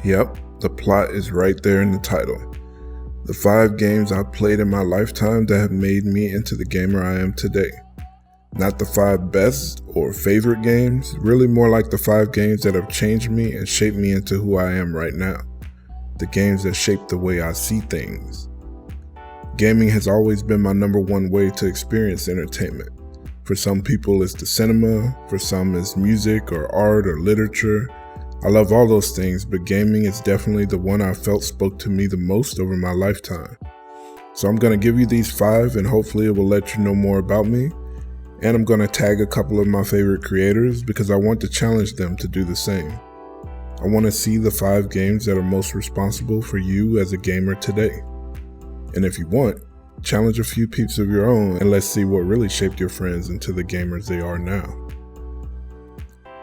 Yep, the plot is right there in the title. The 5 games I've played in my lifetime that have made me into the gamer I am today. Not the 5 best or favorite games, really more like the 5 games that have changed me and shaped me into who I am right now. The games that shape the way I see things. Gaming has always been my number one way to experience entertainment. For some people it's the cinema, for some it's music or art or literature. I love all those things, but gaming is definitely the one I felt spoke to me the most over my lifetime. So I'm going to give you these 5 and hopefully it will let you know more about me. And I'm going to tag a couple of my favorite creators because I want to challenge them to do the same. I want to see the 5 games that are most responsible for you as a gamer today. And if you want, challenge a few peeps of your own and let's see what really shaped your friends into the gamers they are now.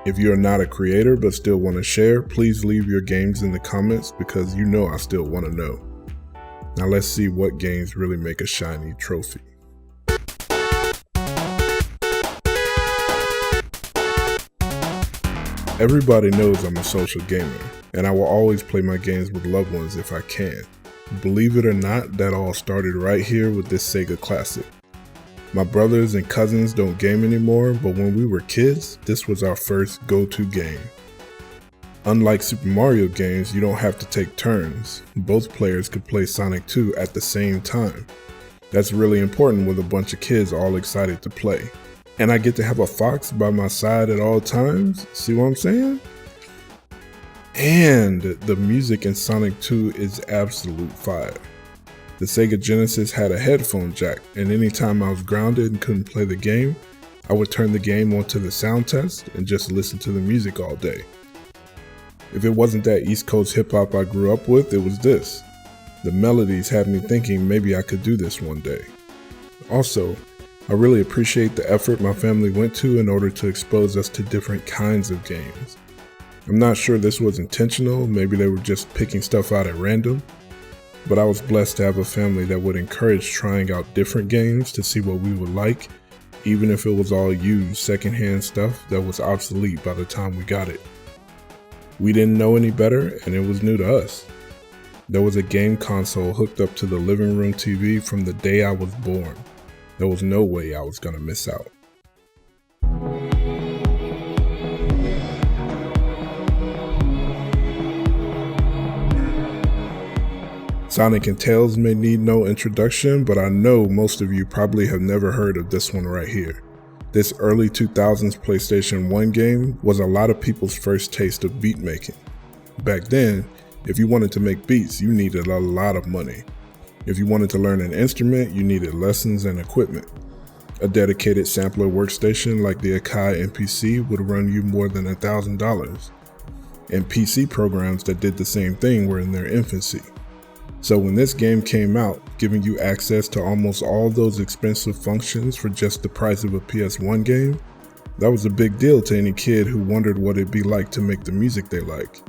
If you are not a creator but still want to share, please leave your games in the comments because you know I still want to know. Now let's see what games really make a shiny trophy. Everybody knows I'm a social gamer, and I will always play my games with loved ones if I can. Believe it or not, that all started right here with this Sega classic. My brothers and cousins don't game anymore, but when we were kids, this was our first go-to game. Unlike Super Mario games, you don't have to take turns. Both players could play Sonic 2 at the same time. That's really important with a bunch of kids all excited to play. And I get to have a fox by my side at all times, see what I'm saying? And the music in Sonic 2 is absolute fire. The Sega Genesis had a headphone jack, and anytime I was grounded and couldn't play the game, I would turn the game onto the sound test and just listen to the music all day. If it wasn't that East Coast hip hop I grew up with, it was this. The melodies had me thinking maybe I could do this one day. Also, I really appreciate the effort my family went to in order to expose us to different kinds of games. I'm not sure this was intentional, maybe they were just picking stuff out at random, but I was blessed to have a family that would encourage trying out different games to see what we would like, even if it was all used secondhand stuff that was obsolete by the time we got it. We didn't know any better and it was new to us. There was a game console hooked up to the living room TV from the day I was born. There was no way I was gonna miss out. Sonic and Tails may need no introduction, but I know most of you probably have never heard of this one right here. This early 2000s PlayStation 1 game was a lot of people's first taste of beat making. Back then, if you wanted to make beats, you needed a lot of money. If you wanted to learn an instrument, you needed lessons and equipment. A dedicated sampler workstation like the Akai MPC would run you more than $1,000. And PC programs that did the same thing were in their infancy. So when this game came out, giving you access to almost all those expensive functions for just the price of a PS1 game, that was a big deal to any kid who wondered what it'd be like to make the music they like.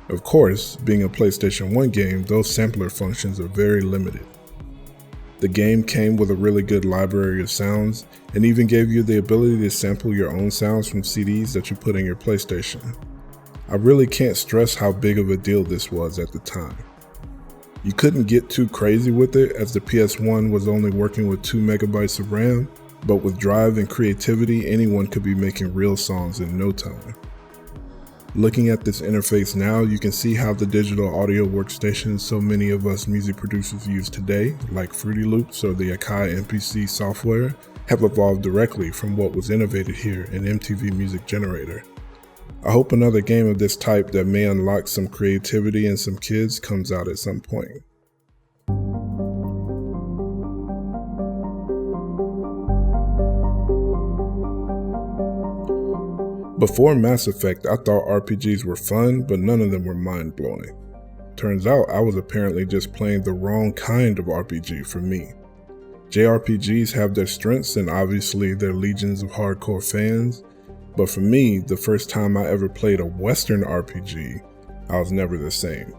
Of course, being a PlayStation 1 game, those sampler functions are very limited. The game came with a really good library of sounds and even gave you the ability to sample your own sounds from CDs that you put in your PlayStation. I really can't stress how big of a deal this was at the time. You couldn't get too crazy with it as the PS1 was only working with 2 megabytes of RAM, but with drive and creativity, anyone could be making real songs in no time. Looking at this interface now, you can see how the digital audio workstations so many of us music producers use today, like Fruity Loops or the Akai MPC software, have evolved directly from what was innovated here in MTV Music Generator. I hope another game of this type that may unlock some creativity in some kids comes out at some point. Before Mass Effect, I thought RPGs were fun, but none of them were mind-blowing. Turns out I was apparently just playing the wrong kind of RPG for me. JRPGs have their strengths and obviously their legions of hardcore fans, but for me, the first time I ever played a Western RPG, I was never the same.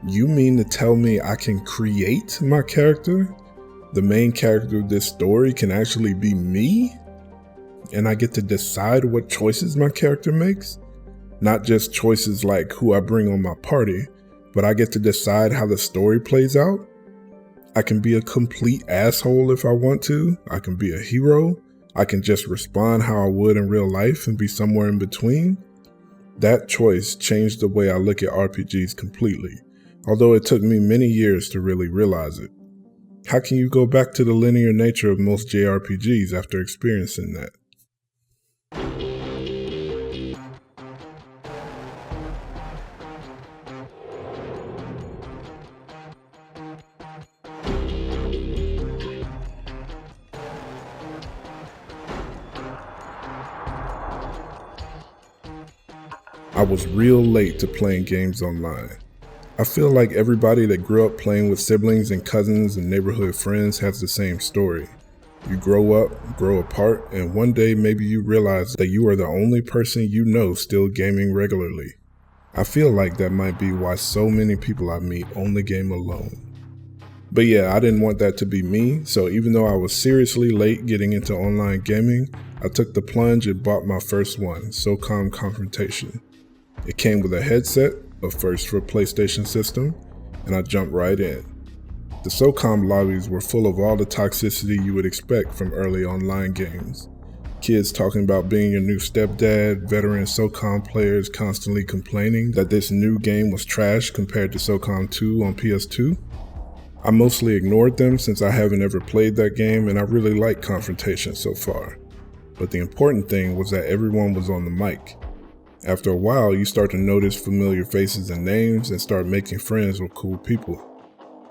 You mean to tell me I can create my character? The main character of this story can actually be me? And I get to decide what choices my character makes? Not just choices like who I bring on my party, but I get to decide how the story plays out. I can be a complete asshole if I want to. I can be a hero. I can just respond how I would in real life and be somewhere in between. That choice changed the way I look at RPGs completely, although it took me many years to really realize it. How can you go back to the linear nature of most JRPGs after experiencing that? I was real late to playing games online. I feel like everybody that grew up playing with siblings and cousins and neighborhood friends has the same story. You grow up, grow apart, and one day maybe you realize that you are the only person you know still gaming regularly. I feel like that might be why so many people I meet only game alone. But yeah, I didn't want that to be me, so even though I was seriously late getting into online gaming, I took the plunge and bought my first one, Socom Confrontation. It came with a headset, a first for a PlayStation system, and I jumped right in. The Socom lobbies were full of all the toxicity you would expect from early online games. Kids talking about being your new stepdad, veteran Socom players constantly complaining that this new game was trash compared to Socom 2 on PS2. I mostly ignored them since I haven't ever played that game and I really like Confrontation so far. But the important thing was that everyone was on the mic. After a while, you start to notice familiar faces and names and start making friends with cool people.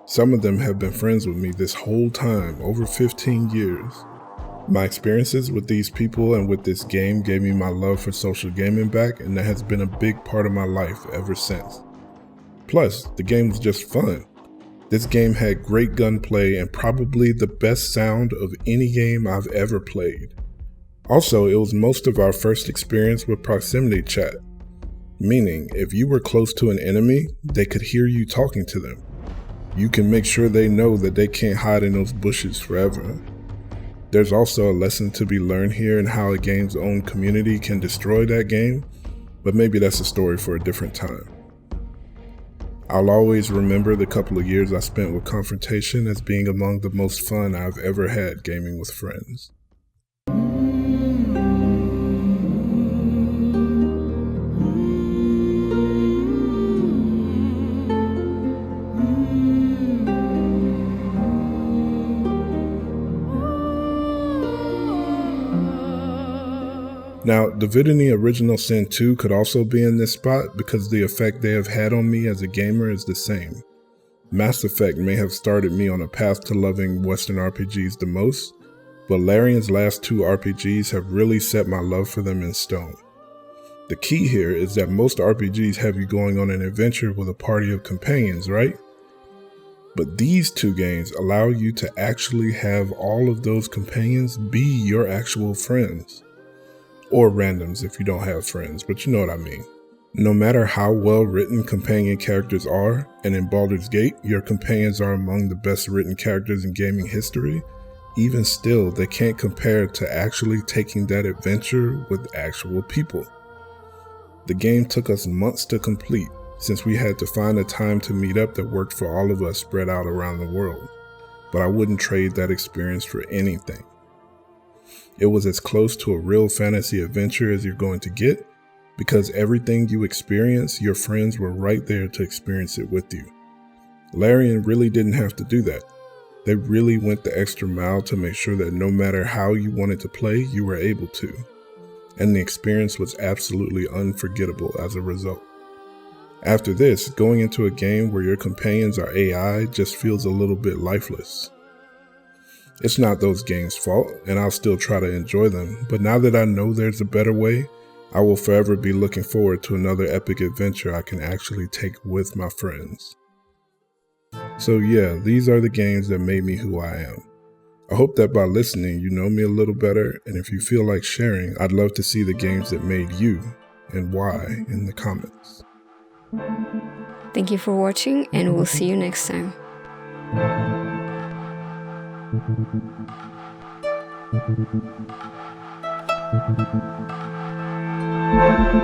Some of them have been friends with me this whole time, over 15 years. My experiences with these people and with this game gave me my love for social gaming back, and that has been a big part of my life ever since. Plus, the game was just fun. This game had great gunplay and probably the best sound of any game I've ever played. Also, it was most of our first experience with proximity chat, meaning if you were close to an enemy, they could hear you talking to them. You can make sure they know that they can't hide in those bushes forever. There's also a lesson to be learned here in how a game's own community can destroy that game, but maybe that's a story for a different time. I'll always remember the couple of years I spent with Confrontation as being among the most fun I've ever had gaming with friends. Now, Divinity Original Sin 2 could also be in this spot because the effect they have had on me as a gamer is the same. Mass Effect may have started me on a path to loving Western RPGs the most, but Larian's last two RPGs have really set my love for them in stone. The key here is that most RPGs have you going on an adventure with a party of companions, right? But these two games allow you to actually have all of those companions be your actual friends. Or randoms if you don't have friends, but you know what I mean. No matter how well written companion characters are, and in Baldurs Gate, your companions are among the best written characters in gaming history, even still, they can't compare to actually taking that adventure with actual people. The game took us months to complete, since we had to find a time to meet up that worked for all of us spread out around the world, but I wouldn't trade that experience for anything. It was as close to a real fantasy adventure as you're going to get, because everything you experience, your friends were right there to experience it with you. Larian really didn't have to do that. They really went the extra mile to make sure that no matter how you wanted to play, you were able to. And the experience was absolutely unforgettable as a result. After this, going into a game where your companions are AI just feels a little bit lifeless. It's not those games' fault, and I'll still try to enjoy them, but now that I know there's a better way, I will forever be looking forward to another epic adventure I can actually take with my friends. So yeah, these are the games that made me who I am. I hope that by listening you know me a little better, and if you feel like sharing, I'd love to see the games that made you, and why, in the comments. Thank you for watching, and we'll see you next time. Thank you.